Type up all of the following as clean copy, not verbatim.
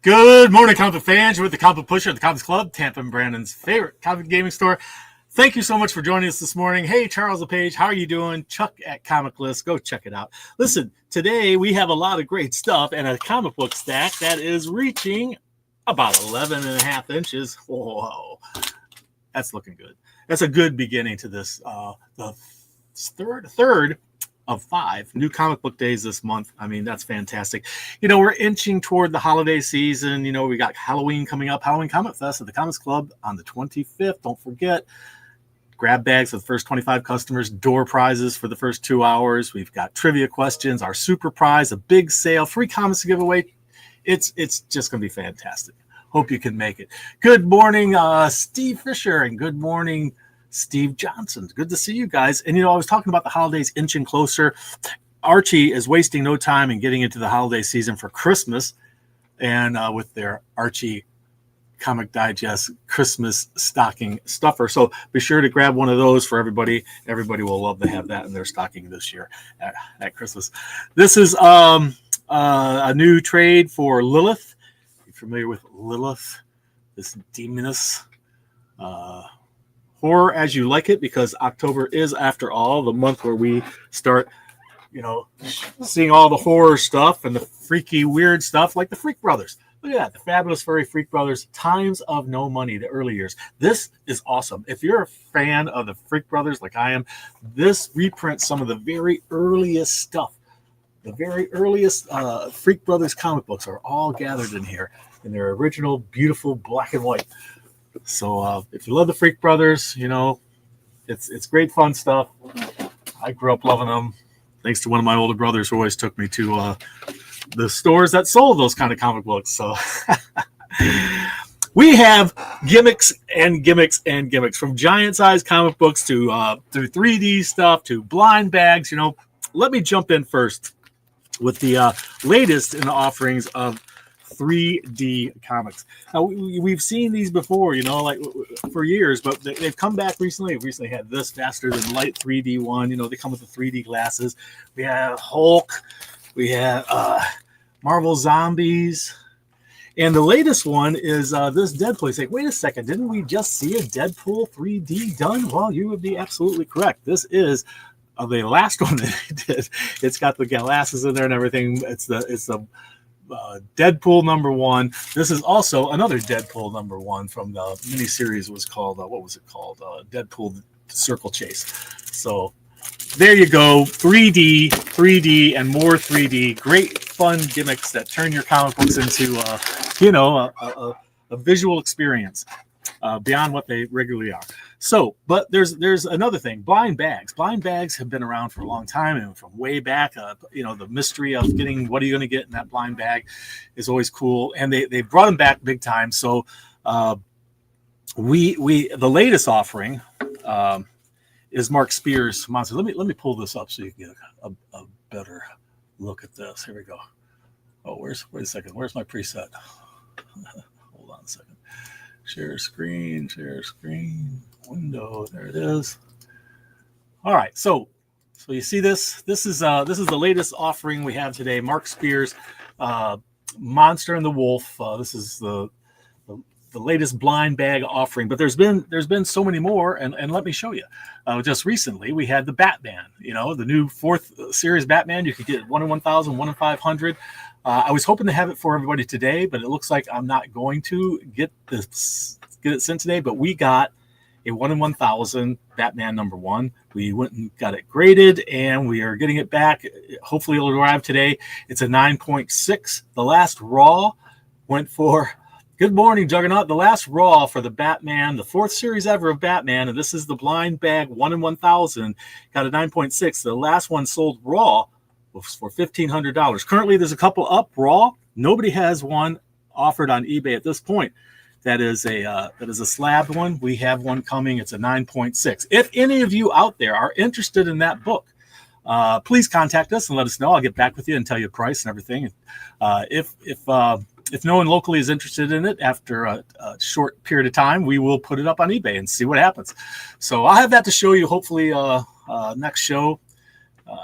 Good morning, comic fans. You're with the Comic Pusher at the Comics Club, Tampa and Brandon's favorite comic gaming store. Thank you so much for joining us this morning. Hey, Charles LePage, how are you doing? Chuck at Comic List, go check it out. Listen, today we have a lot of great stuff and a comic book stack that is reaching about 11 and a half inches. Whoa, that's looking good. That's a good beginning to this, the third of 5 new comic book days this month. I mean, that's fantastic. You know, we're inching toward the holiday season. You know, we got Halloween coming up, Halloween ComicFest at the Comics Club on the 25th. Don't forget, grab bags for the first 25 customers, door prizes for the first 2 hours. We've got trivia questions, our super prize, a big sale, free comics to give away. It's just going to be fantastic. Hope you can make it. Good morning, Steve Fisher, and good morning, Steve Johnson. Good to see you guys. And, you know, I was talking about the holidays inching closer. Archie is wasting no time in getting into the holiday season for Christmas. And with their Archie Comic Digest Christmas stocking stuffer. So be sure to grab one of those for everybody. Everybody will love to have that in their stocking this year at Christmas. This is a new trade for Lilith. You're familiar with Lilith, this demoness horror as you like it, because October is, after all, the month where we start, you know, seeing all the horror stuff and the freaky, weird stuff like the Freak Brothers. Look at that, the Fabulous Furry Freak Brothers, Times of No Money, the early years. This is awesome. If you're a fan of the Freak Brothers like I am, this reprints some of the very earliest stuff. The very earliest Freak Brothers comic books are all gathered in here in their original, beautiful black and white. So if you love the Freak Brothers, you know, it's great fun stuff. I grew up loving them, thanks to one of my older brothers who always took me to the stores that sold those kind of comic books. So we have gimmicks and gimmicks and gimmicks, from giant-sized comic books to 3D stuff to blind bags. You know, let me jump in first with the latest in the offerings of 3D comics. Now, we've seen these before, you know, like for years, but they've come back recently. We recently had this Faster Than Light 3D one. You know, they come with the 3D glasses. We have Hulk. We have Marvel Zombies. And the latest one is this Deadpool. You say, wait a second, didn't we just see a Deadpool 3D done? Well, you would be absolutely correct. This is the last one that they did. It's got the glasses in there and everything. It's the Deadpool #1. This is also another Deadpool #1 from the miniseries. It was called, what was it called? Deadpool Circle Chase. So there you go. 3D, and more 3D. Great fun gimmicks that turn your comic books into, a visual experience beyond what they regularly are. So, but there's another thing. Blind bags. Blind bags have been around for a long time, and from way back, you know, the mystery of getting what are you going to get in that blind bag is always cool, and they brought them back big time. So, the latest offering is Mark Spears Monster. Let me pull this up so you can get a better look at this. Here we go. Oh, wait a second. Where's my preset? Hold on a second. Share screen, window. There it is. All right, so you see this. This is the latest offering we have today. Mark Spears, Monster and the Wolf. This is the latest blind bag offering. But there's been so many more, and let me show you. Just recently, we had the Batman. You know, the new 4th series Batman. You could get 1 in 1,000, 1 in 500. I was hoping to have it for everybody today, but it looks like I'm not going to get it sent today. But we got a 1 in 1,000 Batman #1. We went and got it graded, and we are getting it back. Hopefully it'll arrive today. It's a 9.6. The last raw went for, good morning, Juggernaut. The last raw for the Batman, the 4th series ever of Batman, and this is the blind bag 1 in 1,000, got a 9.6. The last one sold raw was for $1,500. Currently, there's a couple up raw. Nobody has one offered on eBay at this point. That is a slabbed one. We have one coming. It's a 9.6. If any of you out there are interested in that book, please contact us and let us know. I'll get back with you and tell you the price and everything. If no one locally is interested in it, after a short period of time, we will put it up on eBay and see what happens. So I'll have that to show you hopefully next show.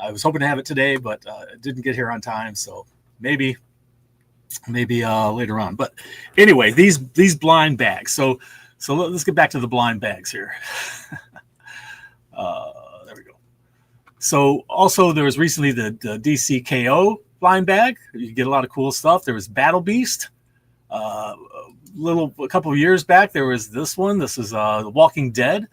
I was hoping to have it today, but it didn't get here on time. So maybe maybe later on. But anyway, these blind bags. So let's get back to the blind bags here. There we go. So also there was recently the DCKO blind bag. You get a lot of cool stuff. There was Battle Beast. A couple of years back, there was this one. This is The Walking Dead.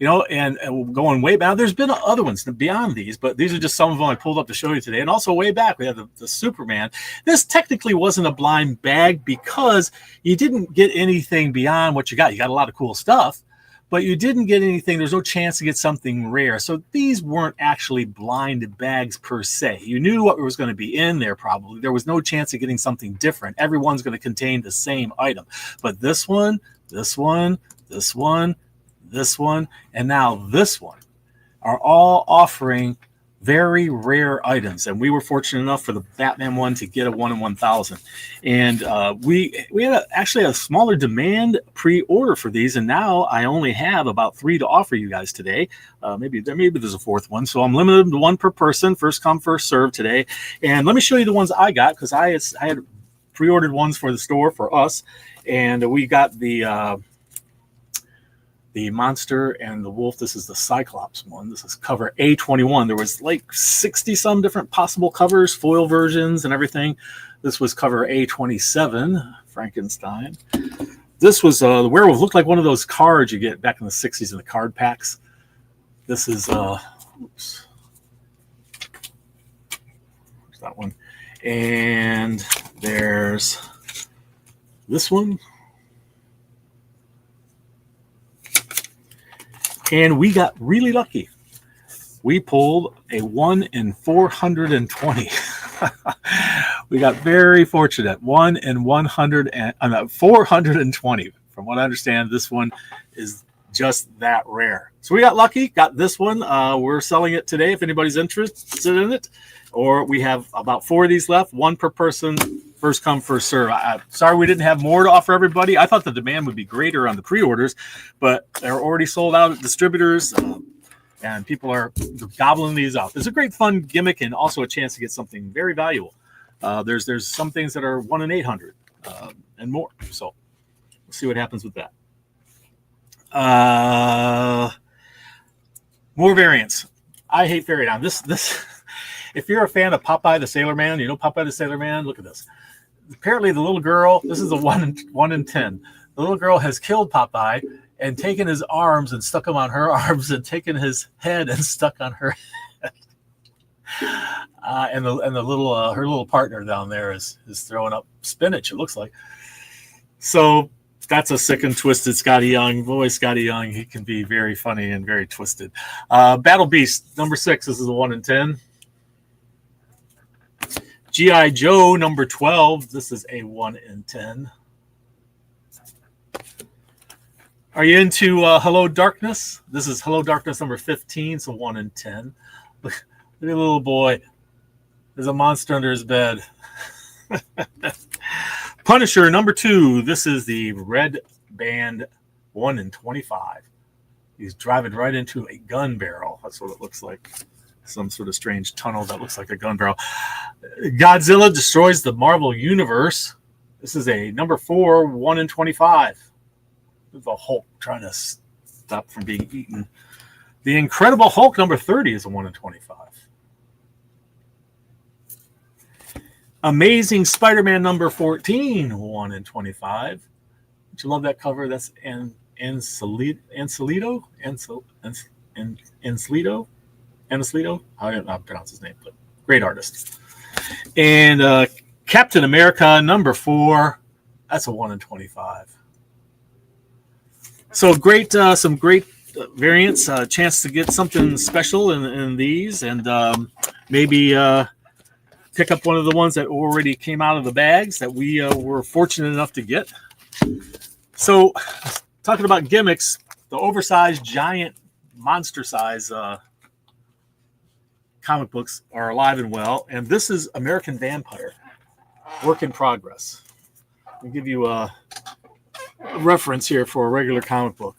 And going way back, there's been other ones beyond these, but these are just some of them I pulled up to show you today. And also way back, we had the Superman. This technically wasn't a blind bag because you didn't get anything beyond what you got. You got a lot of cool stuff, but you didn't get anything. There's no chance to get something rare. So these weren't actually blind bags per se. You knew what was going to be in there probably. There was no chance of getting something different. Everyone's going to contain the same item. But this one, this one, this one, this one, and now this one are all offering very rare items. And we were fortunate enough for the Batman one to get a 1 in 1,000. And we had actually a smaller demand pre-order for these, and now I only have about 3 to offer you guys today. Maybe there's a 4th one. So I'm limited to 1 per person, first come, first serve today. And let me show you the ones I got, because I had pre-ordered ones for the store for us, and we got the Monster and the Wolf. This is the Cyclops one. This is cover A21. There was like 60 some different possible covers, foil versions and everything. This was cover A27, Frankenstein. This was the werewolf. Looked like one of those cards you get back in the 60s in the card packs. This is oops. There's that one. And there's this one. And we got really lucky. We pulled a 1 in 420. We got very fortunate. 1 in 420. From what I understand, this one is just that rare. So we got lucky, got this one. We're selling it today if anybody's interested in it. Or we have about 4 of these left, 1 per person. First come, first serve. Sorry we didn't have more to offer everybody. I thought the demand would be greater on the pre-orders, but they're already sold out at distributors, and people are gobbling these up. It's a great fun gimmick and also a chance to get something very valuable. There's some things that are 1 in 800 and more. So we'll see what happens with that. More variants. I hate fairy down. This. If you're a fan of Popeye the Sailor Man, you know Popeye the Sailor Man. Look at this. Apparently, the little girl. This is a 1 in 10. The little girl has killed Popeye and taken his arms and stuck them on her arms, and taken his head and stuck on her head. And the little her little partner down there is throwing up spinach. It looks like. So that's a sick and twisted Scotty Young. Boy, Scotty Young, he can be very funny and very twisted. Battle Beast number 6. This is a 1 in 10. G.I. Joe number 12. This is a 1 in 10. Are you into Hello Darkness? This is Hello Darkness number 15. So 1 in 10. Look at the little boy. There's a monster under his bed. Punisher number 2. This is the red band 1 in 25. He's driving right into a gun barrel. That's what it looks like. Some sort of strange tunnel that looks like a gun barrel. Godzilla destroys the Marvel Universe. This is a number 4, 1 in 25. There's a Hulk trying to stop from being eaten. The Incredible Hulk number 30 is a 1 in 25. Amazing Spider-Man number 14, 1 in 25. Don't you love that cover? That's Ancelito? Ancelito? I don't know how to pronounce his name, but great artist. And Captain America number 4, that's a 1 in 25. So great, some great variants. Chance to get something special in these, and maybe pick up one of the ones that already came out of the bags that we were fortunate enough to get. So, talking about gimmicks, the oversized, giant, monster size comic books are alive and well, and this is American Vampire, work in progress. I'll give you a reference here for a regular comic book.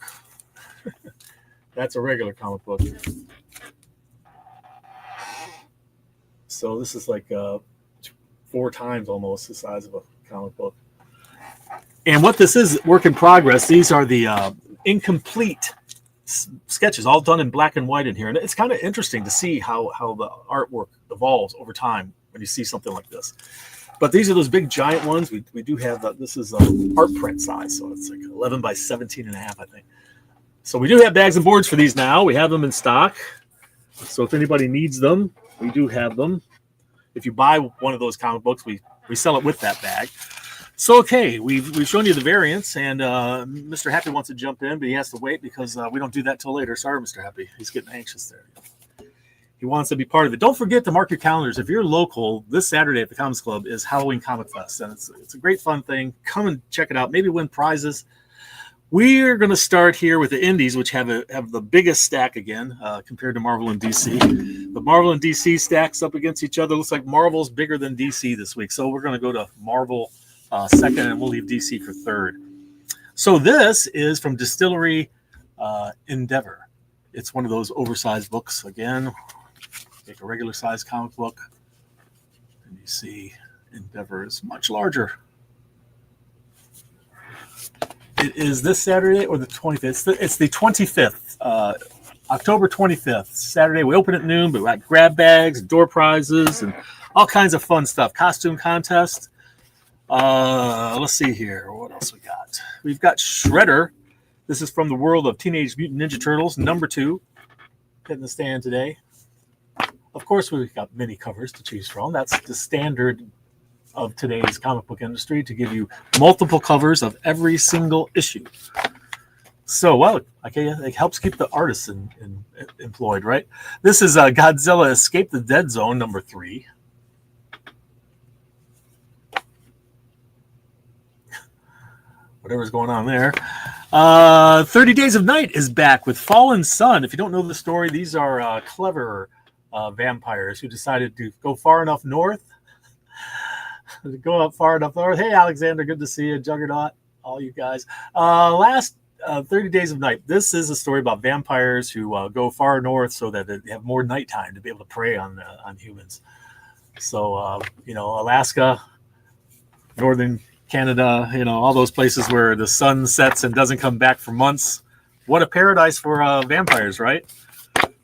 That's a regular comic book. So this is like 4 times almost the size of a comic book. And what this is, work in progress. These are the incomplete sketches, all done in black and white in here. And it's kind of interesting to see how the artwork evolves over time when you see something like this. But these are those big giant ones. We do have this is art print size, so it's like 11 by 17 and a half, I think. So we do have bags and boards for these now. We have them in stock. So if anybody needs them, we do have them. If you buy one of those comic books, we sell it with that bag. So, okay, we've shown you the variants, and Mr. Happy wants to jump in, but he has to wait because we don't do that till later. Sorry, Mr. Happy. He's getting anxious there. He wants to be part of it. Don't forget to mark your calendars. If you're local, this Saturday at the Comics Club is Halloween ComicFest, and it's a great fun thing. Come and check it out. Maybe win prizes. We're going to start here with the indies, which have the biggest stack again compared to Marvel and DC. But Marvel and DC stacks up against each other. Looks like Marvel's bigger than DC this week, so we're going to go to Marvel second, and we'll leave DC for third. So this is from Distillery Endeavor. It's one of those oversized books. Again, take a regular size comic book, and you see Endeavor is much larger. It is this Saturday or the 25th. It's the 25th, October 25th, Saturday. We open at noon, but we got grab bags, door prizes, and all kinds of fun stuff. Costume contest. Let's see here. What else we got? We've got Shredder. This is from the world of Teenage Mutant Ninja Turtles, number 2. Hitting the stand today. Of course, we've got mini covers to choose from. That's the standard of today's comic book industry, to give you multiple covers of every single issue. So, well, okay, it helps keep the artists employed, right? This is Godzilla Escape the Dead Zone, number 3. Whatever's going on there. 30 Days of Night is back with Fallen Sun. If you don't know the story, these are clever vampires who decided to go far enough north. Go up far enough north. Hey, Alexander, good to see you. Juggernaut, all you guys. Last 30 Days of Night. This is a story about vampires who go far north so that they have more nighttime to be able to prey on humans. So, Alaska, northern Canada, all those places where the sun sets and doesn't come back for months. What a paradise for vampires, right?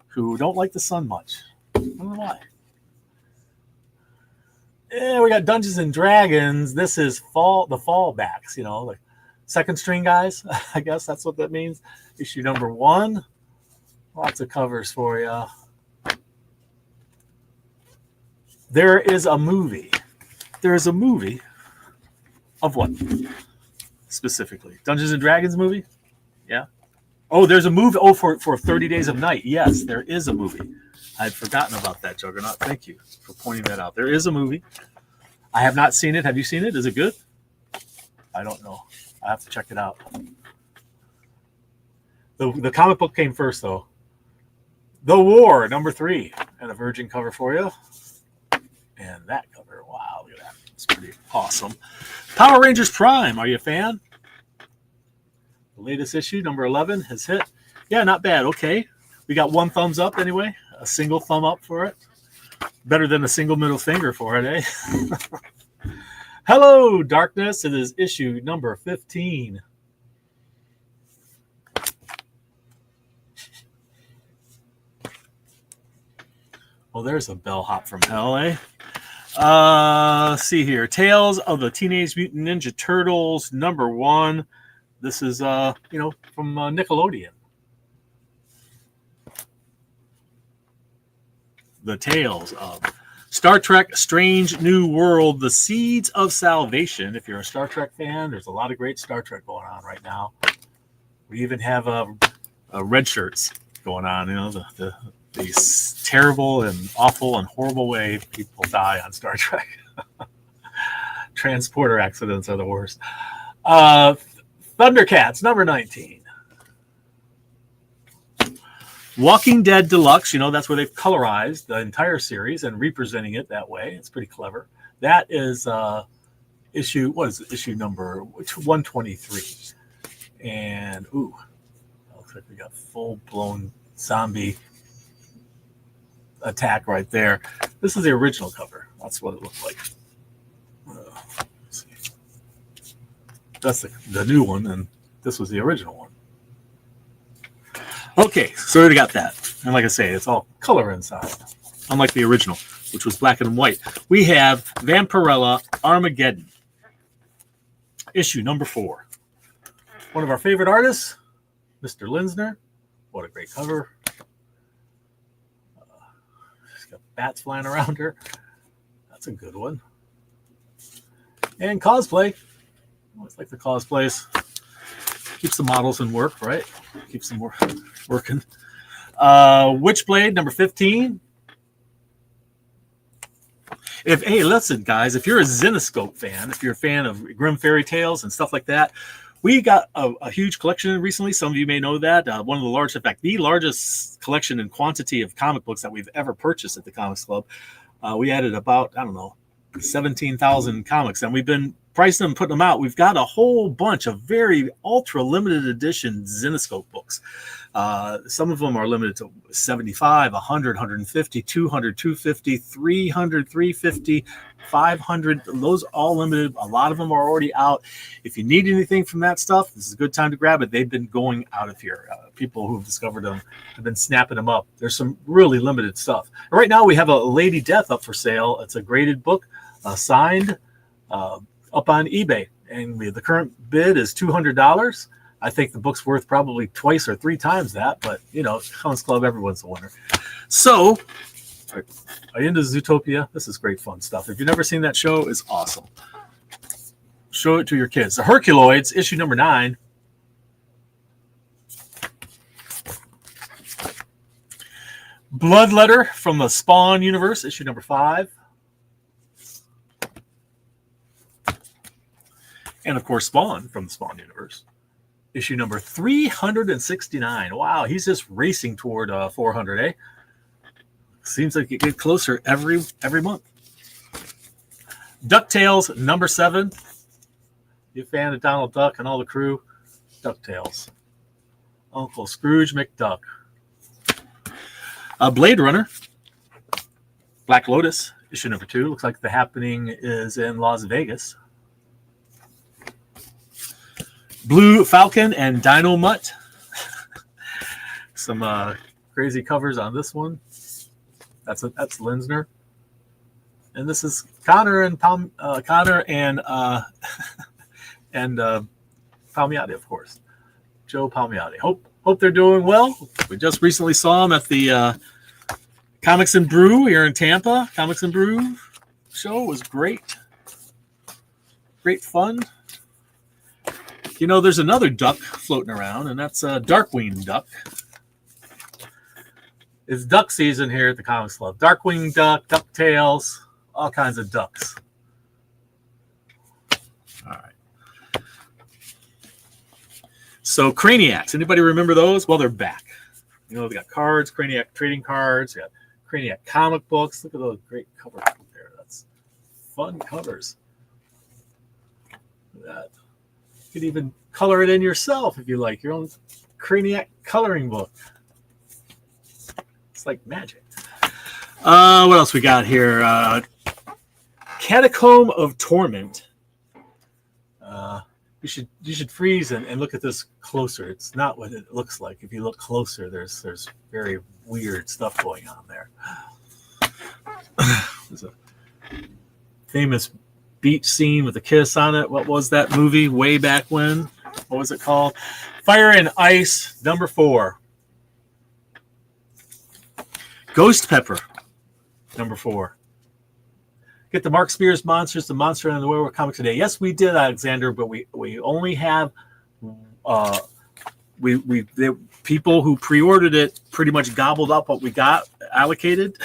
Who don't like the sun much. I don't know why. Yeah, we got Dungeons and Dragons. This is the fallbacks, like second string guys. I guess that's what that means. Issue number 1. Lots of covers for you. There is a movie. There is a movie of what? Specifically. Dungeons and Dragons movie? Yeah. Oh, there's a movie. Oh, for 30 Days of Night. Yes, there is a movie. I'd forgotten about that, Juggernaut. Thank you for pointing that out. There is a movie. I have not seen it. Have you seen it? Is it good? I don't know. I have to check it out. The comic book came first, though. The War, number 3. And a Virgin cover for you. And that cover, wow, look at that. It's pretty awesome. Power Rangers Prime, are you a fan? The latest issue, number 11, has hit. Yeah, not bad. Okay. We got 1 thumbs up anyway. A single thumb up for it. Better than a single middle finger for it, eh? Hello, Darkness. It is issue number 15. Well, there's a bellhop from hell, eh? Let's see here. Tales of the Teenage Mutant Ninja Turtles, number 1. This is, from Nickelodeon. The Tales of Star Trek Strange New World, The Seeds of Salvation. If you're a Star Trek fan, there's a lot of great Star Trek going on right now. We even have red shirts going on, the terrible and awful and horrible way people die on Star Trek. Transporter accidents are the worst. Thundercats, number 19. Walking Dead Deluxe, that's where they've colorized the entire series and representing it that way. It's pretty clever. That is issue number 123. And, looks like we got full-blown zombie attack right there. This is the original cover. That's what it looked like. That's the new one, and this was the original one. Okay, so we already got that. And like I say, it's all color inside, unlike the original, which was black and white. We have Vampirella Armageddon, issue number 4. One of our favorite artists, Mr. Linsner. What a great cover. She's got bats flying around her. That's a good one. And cosplay. Always like the cosplays. Keeps the models in work, right? Keeps them working. Witchblade, number 15. Hey, listen, guys, if you're a Zenescope fan, if you're a fan of Grimm fairy tales and stuff like that, we got a huge collection recently. Some of you may know that. One of the largest, in fact, the largest collection and quantity of comic books that we've ever purchased at the Comics Club. We added about, 17,000 comics, and we've been pricing them, putting them out. We've got a whole bunch of very ultra limited edition Zenescope books. Some of them are limited to 75, 100, 150, 200, 250, 300, 350, 500. Those are all limited. A lot of them are already out. If you need anything from that stuff, this is a good time to grab it. They've been going out of here. People who've discovered them have been snapping them up. There's some really limited stuff. Right now we have a Lady Death up for sale. It's a graded book, signed, up on eBay, and the current bid is $200. I think the book's worth probably twice or 3 times that, but Comics Club, everyone's a winner. So, are you into Zootopia? This is great fun stuff. If you've never seen that show, it's awesome. Show it to your kids. The Herculoids, issue number 9. Bloodletter from the Spawn universe, issue number 5. And, of course, Spawn from the Spawn universe. Issue number 369. Wow, he's just racing toward 400, eh? Seems like you get closer every month. DuckTales, number 7. You a fan of Donald Duck and all the crew? DuckTales. Uncle Scrooge McDuck. Blade Runner. Black Lotus, issue number 2. Looks like the happening is in Las Vegas. Blue Falcon and Dino Mutt. Some crazy covers on this one. That's Linsner, and this is Connor and Palmiotti, of course. Joe Palmiotti. Hope they're doing well. We just recently saw him at the Comics and Brew here in Tampa. Comics and Brew show was great. Great fun. There's another duck floating around, and that's a Darkwing Duck. It's duck season here at the Comics Club. Darkwing Duck, DuckTales, all kinds of ducks. All right. So Craniacs, anybody remember those? Well, they're back. They got cards, Craniac trading cards. They got Craniac comic books. Look at those great covers there. That's fun covers. Look at that. You could even color it in yourself if you like. Your own Craniac coloring book. It's like magic. What else we got here? Catacomb of Torment. You should freeze and look at this closer. It's not what it looks like. If you look closer, there's very weird stuff going on there. There's a famous beach scene with a kiss on it. What was that movie way back when? What was it called? Fire and Ice, number 4. Ghost Pepper, number 4. Get the Mark Spears Monsters, the Monster and the Werewolf comic today. Yes, we did, Alexander, but we only have the people who pre-ordered it pretty much gobbled up what we got allocated.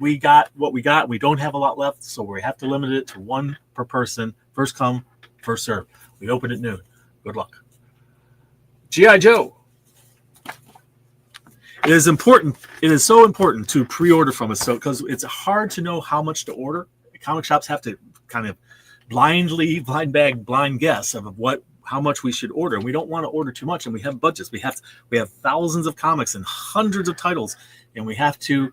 We got what we got. We don't have a lot left, so we have to limit it to 1 per person. First come, first serve. We open at noon. Good luck. G.I. Joe. It is important. It is so important to pre-order from us, because it's hard to know how much to order. Comic shops have to kind of blind guess of how much we should order. We don't want to order too much, and we have budgets. We have thousands of comics and hundreds of titles, and we have to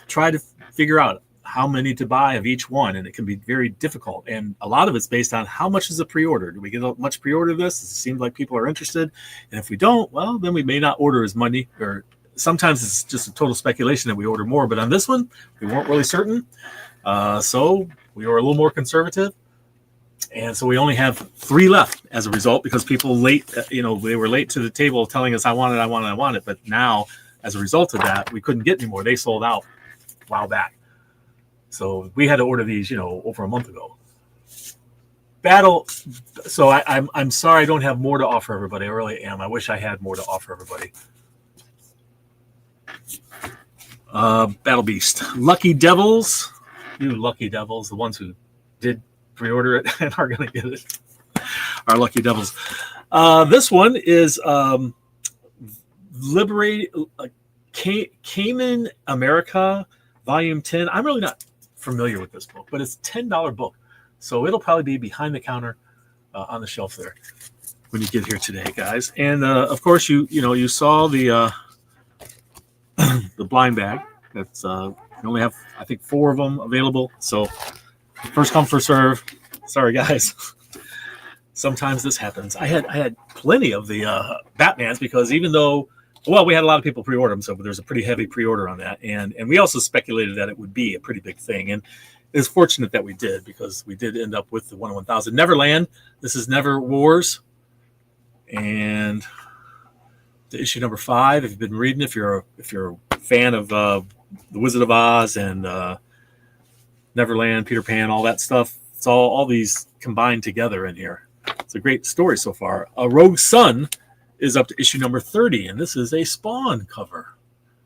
try to figure out how many to buy of each one, and it can be very difficult. And a lot of it's based on how much is a pre-order. Do we get much pre-order of this? It seems like people are interested. And if we don't, well, then we may not order as many, or sometimes it's just a total speculation that we order more. But on this one, we weren't really certain. So we were a little more conservative. And so we only have 3 left as a result, because people they were late to the table telling us, I want it. But now, as a result of that, we couldn't get any more. They sold out a while back. So we had to order these, over a month ago. Battle. So I'm sorry I don't have more to offer everybody. I really am. I wish I had more to offer everybody. Battle Beast. Lucky Devils. You lucky devils, the ones who did pre-order it and are going to get it, are Lucky Devils. This one is Cayman America Volume 10. I'm really not familiar with this book, but it's a $10 book. So it'll probably be behind the counter on the shelf there when you get here today, guys. And of course, you saw the the blind bag. That's we only have, I think, 4 of them available. So first come, first serve. Sorry, guys. Sometimes this happens. I had plenty of the Batmans, because even though, we had a lot of people pre-order them, so there's a pretty heavy pre-order on that. And we also speculated that it would be a pretty big thing. And it's fortunate that we did, because we did end up with the 1/1000. Neverland. This is Never Wars. And the issue number 5, if you've been reading, if you're a fan of The Wizard of Oz and Neverland, Peter Pan, all that stuff, it's all these combined together in here. It's a great story so far. Rogue Sun is up to issue number 30, and this is a Spawn cover.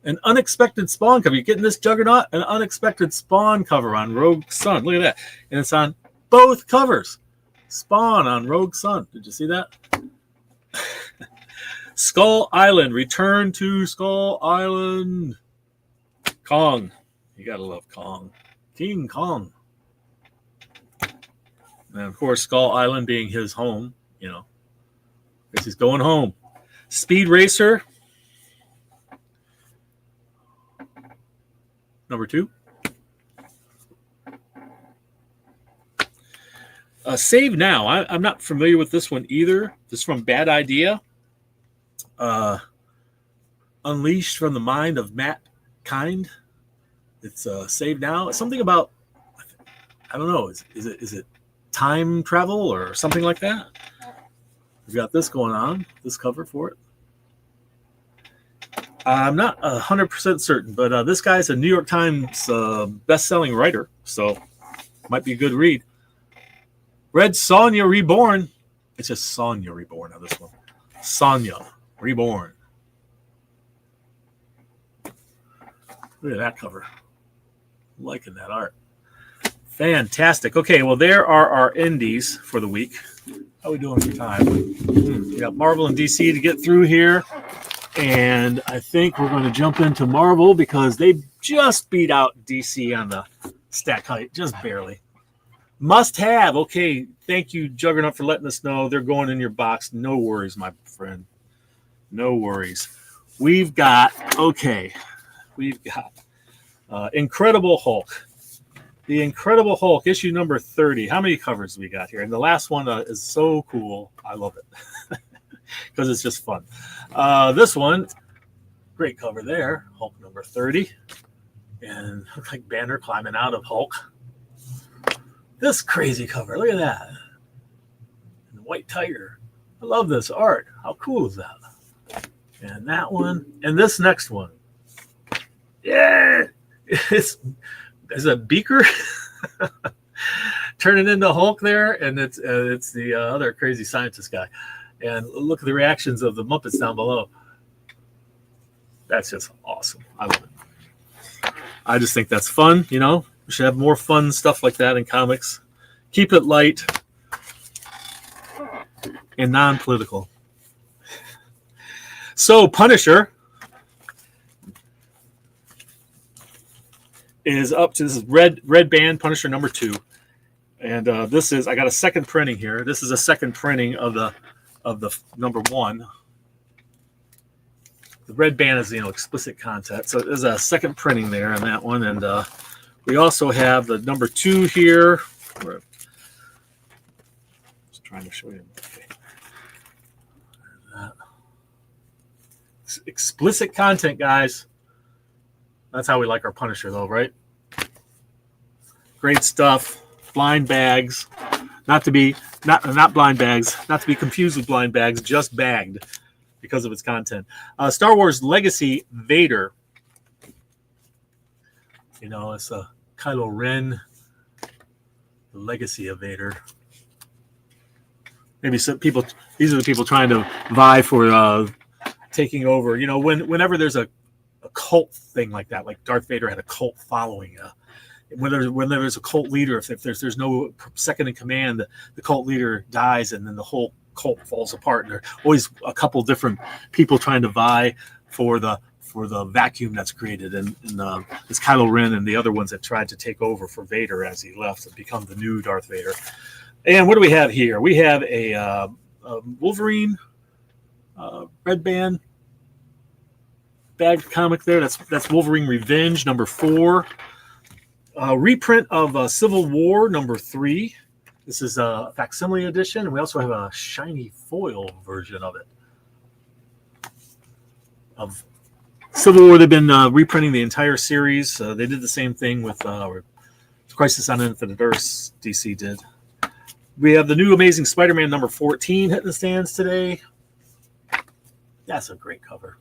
An unexpected Spawn cover. You're getting this, Juggernaut? An unexpected Spawn cover on Rogue Sun. Look at that. And it's on both covers. Spawn on Rogue Sun. Did you see that? Skull Island. Return to Skull Island. Kong. You gotta love Kong. King Kong. And of course, Skull Island being his home, because he's going home. Speed Racer. Number 2. Save Now. I'm not familiar with this one either. This is from Bad Idea. Unleashed from the Mind of Matt Kind. It's Save Now. It's something about, I don't know. Is it time travel or something like that? We've got this going on. This cover for it. I'm not 100% certain, but this guy's a New York Times best-selling writer, so might be a good read. Red Sonja Reborn. It's just Sonja Reborn on this one. Sonja Reborn. Look at that cover. I'm liking that art. Fantastic. Okay, well, there are our indies for the week. How are we doing for time? We got Marvel and DC to get through here. And I think we're going to jump into Marvel, because they just beat out DC on the stack height, just barely. Must have. Okay, thank you, Juggernaut, for letting us know. They're going in your box. No worries, my friend. No worries. We've got Incredible Hulk. The Incredible Hulk, issue number 30. How many covers do we got here? And the last one is so cool. I love it. Because it's just fun. This one, great cover there. Hulk number 30. And looks like Banner climbing out of Hulk. This crazy cover. Look at that. And the White Tiger. I love this art. How cool is that? And that one. And this next one. Yeah. It's a beaker. Turning into Hulk there. And it's the other crazy scientist guy. And look at the reactions of the Muppets down below. That's just awesome. I love it. I just think that's fun, We should have more fun stuff like that in comics. Keep it light and non-political. So Punisher is up to, this is red band Punisher number 2. And this is, I got a second printing here. This is a second printing of the number 1. The red band is explicit content, so there's a second printing there on that one, and We also have the number 2 here. Just trying to show you. Okay. Explicit content, guys. That's how we like our Punisher, though, right? Great stuff. Blind bags. Not blind bags. Not to be confused with blind bags. Just bagged because of its content. Star Wars Legacy Vader. You know, it's a Kylo Ren, the legacy of Vader. Maybe some people. These are the people trying to vie for taking over. You know, whenever there's a cult thing like that, like Darth Vader had a cult following. When there's a cult leader, if there's no second in command, the cult leader dies, and then the whole cult falls apart. And there are always a couple different people trying to vie for the vacuum that's created, and it's Kylo Ren and the other ones that tried to take over for Vader as he left and become the new Darth Vader. And what do we have here? We have a Wolverine red band bagged comic there. That's Wolverine Revenge number 4. Reprint of Civil War number 3. This is a facsimile edition, and we also have a shiny foil version of it. Of Civil War, they've been reprinting the entire series. They did the same thing with Crisis on Infinite Earths, DC did. We have the new Amazing Spider-Man number 14 hitting the stands today. That's a great cover.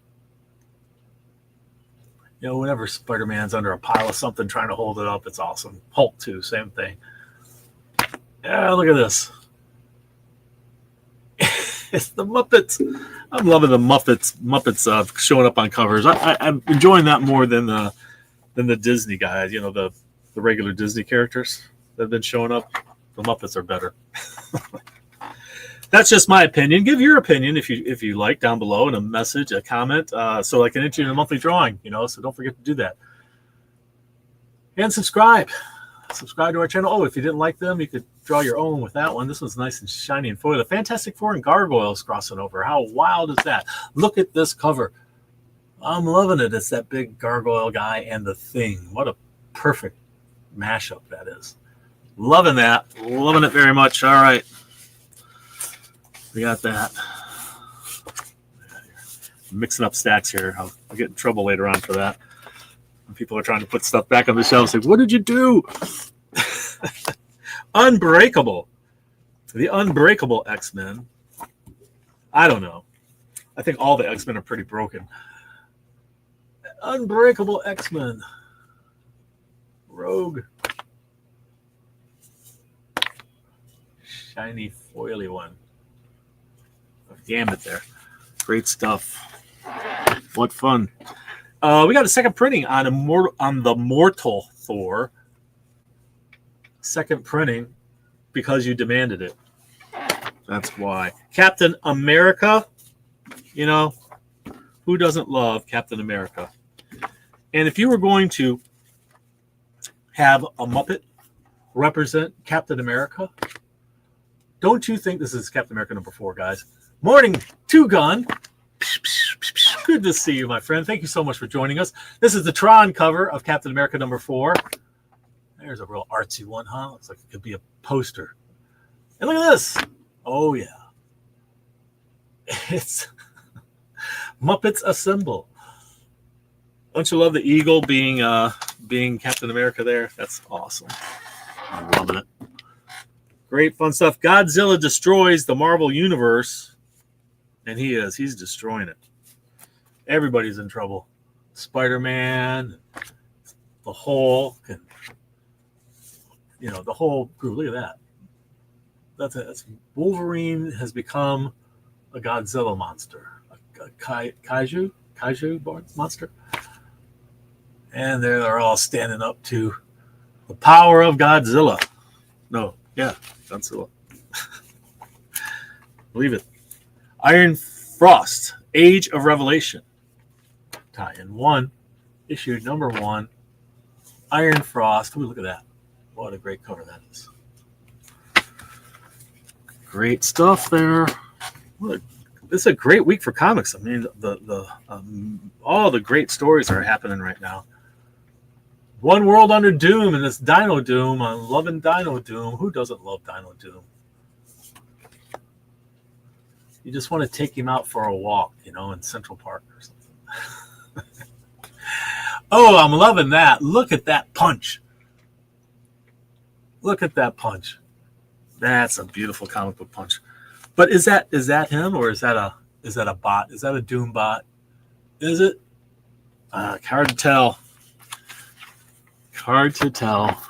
You know, whenever Spider-Man's under a pile of something trying to hold it up, it's awesome. Hulk, too, same thing. Yeah, look at this. It's the Muppets. I'm loving the Muppets showing up on covers. I'm enjoying that more than the Disney guys. You know, the regular Disney characters that have been showing up. The Muppets are better. That's just my opinion. Give your opinion if you like down below in a message, a comment, so I can enter you in a monthly drawing. You know, so don't forget to do that. And subscribe. Subscribe to our channel. Oh, if you didn't like them, you could draw your own with that one. This one's nice and shiny and foil. The Fantastic Four and Gargoyles crossing over. How wild is that? Look at this cover. I'm loving it. It's that big gargoyle guy and the Thing. What a perfect mashup that is. Loving that. Loving it very much. All right. We got that. I'm mixing up stacks here. I'll get in trouble later on for that. When people are trying to put stuff back on the shelves, like, what did you do? Unbreakable. The Unbreakable X-Men. I don't know. I think all the X-Men are pretty broken. Unbreakable X-Men. Rogue. Shiny, foily one. Gambit there. Great stuff. What fun. We got a second printing on the Mortal Thor. Second printing because you demanded it. That's why. Captain America. You know, who doesn't love Captain America? And if you were going to have a Muppet represent Captain America, don't you think this is Captain America number 4, guys? Morning, Two Gun. Good to see you, my friend. Thank you so much for joining us. This is the Tron cover of Captain America number 4. There's a real artsy one, huh? Looks like it could be a poster. And look at this. Oh, yeah. It's Muppets Assemble. Don't you love the eagle being Captain America there? That's awesome. I'm loving it. Great fun stuff. Godzilla destroys the Marvel Universe. And he's destroying it. Everybody's in trouble. Spider-Man, the Hulk, and the whole group. Look at that. That's Wolverine has become a Godzilla monster, a kaiju monster, and they're all standing up to the power of Godzilla. No, yeah, Godzilla. Believe it. Iron Frost, Age of Revelation. Tie-in 1, issue number 1. Iron Frost. Ooh, look at that. What a great cover that is. Great stuff there. This is a great week for comics. I mean, all the great stories are happening right now. One World Under Doom, and it's Dino Doom. I'm loving Dino Doom. Who doesn't love Dino Doom? You just want to take him out for a walk, in Central Park or something. Oh, I'm loving that. Look at that punch. Look at that punch. That's a beautiful comic book punch. But is that him, or is that a bot? Is that a Doom bot? Is it? Hard to tell. Hard to tell.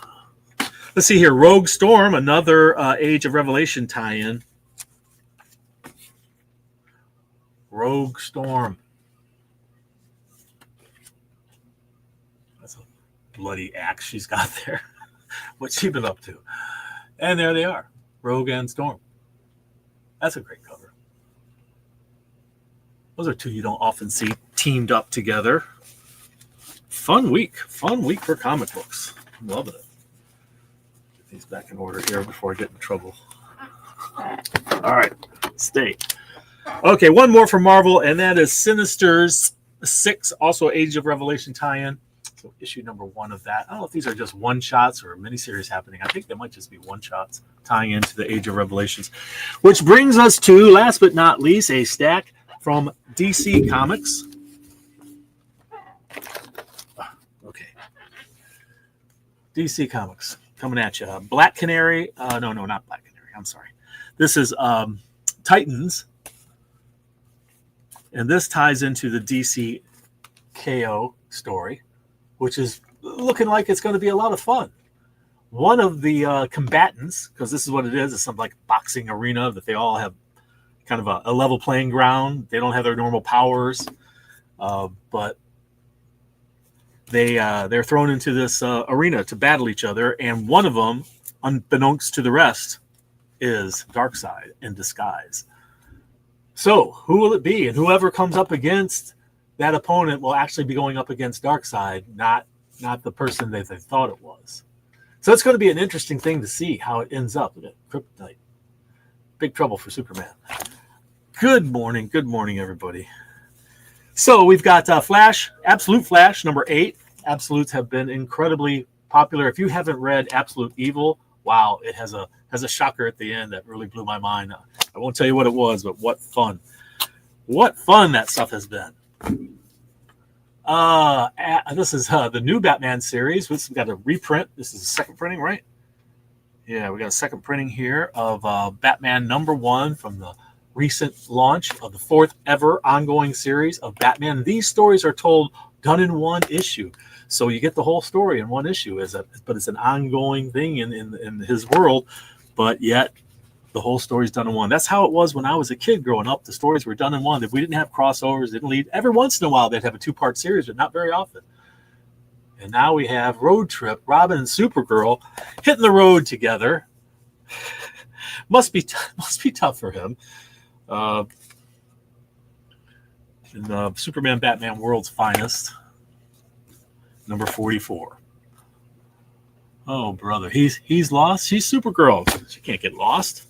Let's see here. Rogue Storm, another Age of Revelation tie-in. Rogue Storm. That's a bloody axe she's got there. What's she been up to? And there they are. Rogue and Storm. That's a great cover. Those are two you don't often see teamed up together. Fun week for comic books. I'm loving it. Get these back in order here before I get in trouble. All right, stay. Okay, one more from Marvel, and that is Sinister's 6, also Age of Revelation tie-in. So issue number 1 of that. I don't know if these are just one-shots or a miniseries happening. I think they might just be one-shots tying into the Age of Revelations. Which brings us to, last but not least, a stack from DC Comics. Okay. DC Comics coming at you. Black Canary. No, not Black Canary. I'm sorry. This is Titans. And this ties into the DC KO story, which is looking like it's going to be a lot of fun. One of the combatants, because this is what it is, it's some like boxing arena that they all have kind of a level playing ground. They don't have their normal powers, but they're thrown into this arena to battle each other, and one of them, unbeknownst to the rest, is Darkseid in disguise. So who will it be? And whoever comes up against that opponent will actually be going up against Darkseid, not the person that they thought it was. So it's going to be an interesting thing to see how it ends up. Kryptonite. Big trouble for Superman. Good morning, everybody. So we've got Flash, Absolute Flash, number 8. Absolutes have been incredibly popular. If you haven't read Absolute Evil, wow, it has a shocker at the end that really blew my mind. I won't tell you what it was, but what fun. What fun that stuff has been. This is the new Batman series. We've got a reprint. This is a second printing, right? Yeah, we got a second printing here of Batman number 1 from the recent launch of the 4th ever ongoing series of Batman. These stories are told done in one issue. So you get the whole story in one issue, but it's an ongoing thing in his world, but yet the whole story's done in one. That's how it was when I was a kid growing up. The stories were done in one. If we didn't have crossovers, didn't lead. Every once in a while, they'd have a 2-part series, but not very often. And now we have Road Trip, Robin and Supergirl hitting the road together. must be tough for him. In the Superman Batman World's Finest, number 44. Oh, brother, he's lost. She's Supergirl. She can't get lost.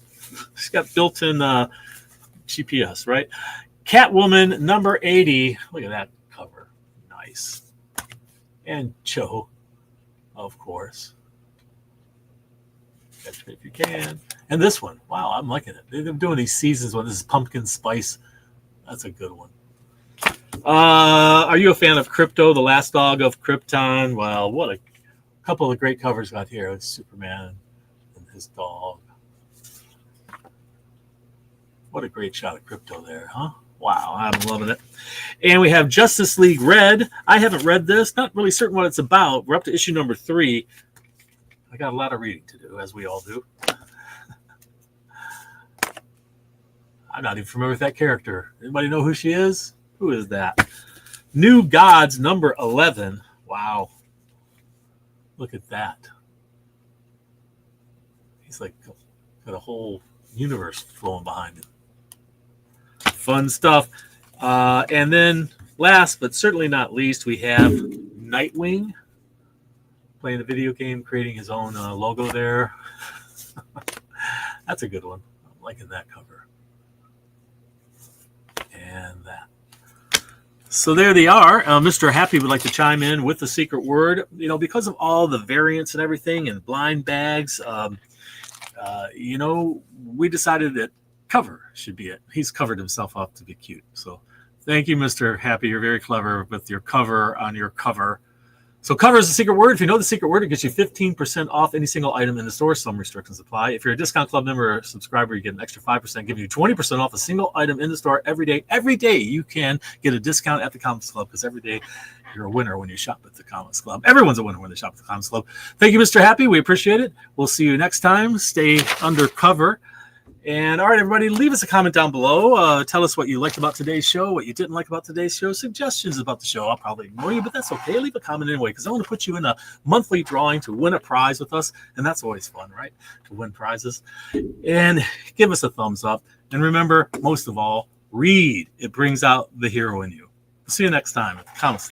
She's got built-in GPS, right? Catwoman, number 80. Look at that cover. Nice. And Cho, of course. Catch me if you can. And this one. Wow, I'm liking it. They've been doing these seasons when this is Pumpkin Spice. That's a good one. Are you a fan of Crypto, the last dog of Krypton? Well, what a couple of great covers got here. It's Superman and his dog. What a great shot of Crypto there, huh? Wow, I'm loving it. And we have Justice League Red. I haven't read this. Not really certain what it's about. We're up to issue number 3. I got a lot of reading to do, as we all do. I'm not even familiar with that character. Anybody know who she is? Who is that? New Gods, number 11. Wow. Look at that. He's like got a whole universe flowing behind him. Fun stuff. And then last but certainly not least, we have Nightwing playing the video game, creating his own logo there. That's a good one. I'm liking that cover. And that. So there they are. Mr. Happy would like to chime in with the secret word. You know, because of all the variants and everything and blind bags, you know, we decided that cover should be it. He's covered himself up to be cute. So thank you, Mr. Happy. You're very clever with your cover on your cover. So cover is the secret word. If you know the secret word, it gets you 15% off any single item in the store. Some restrictions apply. If you're a Discount Club member or subscriber, you get an extra 5%, giving you 20% off a single item in the store every day. Every day you can get a discount at the Comics Club, because every day you're a winner when you shop at the Comics Club. Everyone's a winner when they shop at the Comics Club. Thank you, Mr. Happy. We appreciate it. We'll see you next time. Stay undercover. And all right, everybody, leave us a comment down below. Tell us what you liked about today's show, what you didn't like about today's show, suggestions about the show. I'll probably ignore you, but that's okay. Leave a comment anyway, because I want to put you in a monthly drawing to win a prize with us. And that's always fun, right? To win prizes. And give us a thumbs up. And remember, most of all, read. It brings out the hero in you. See you next time at the Comics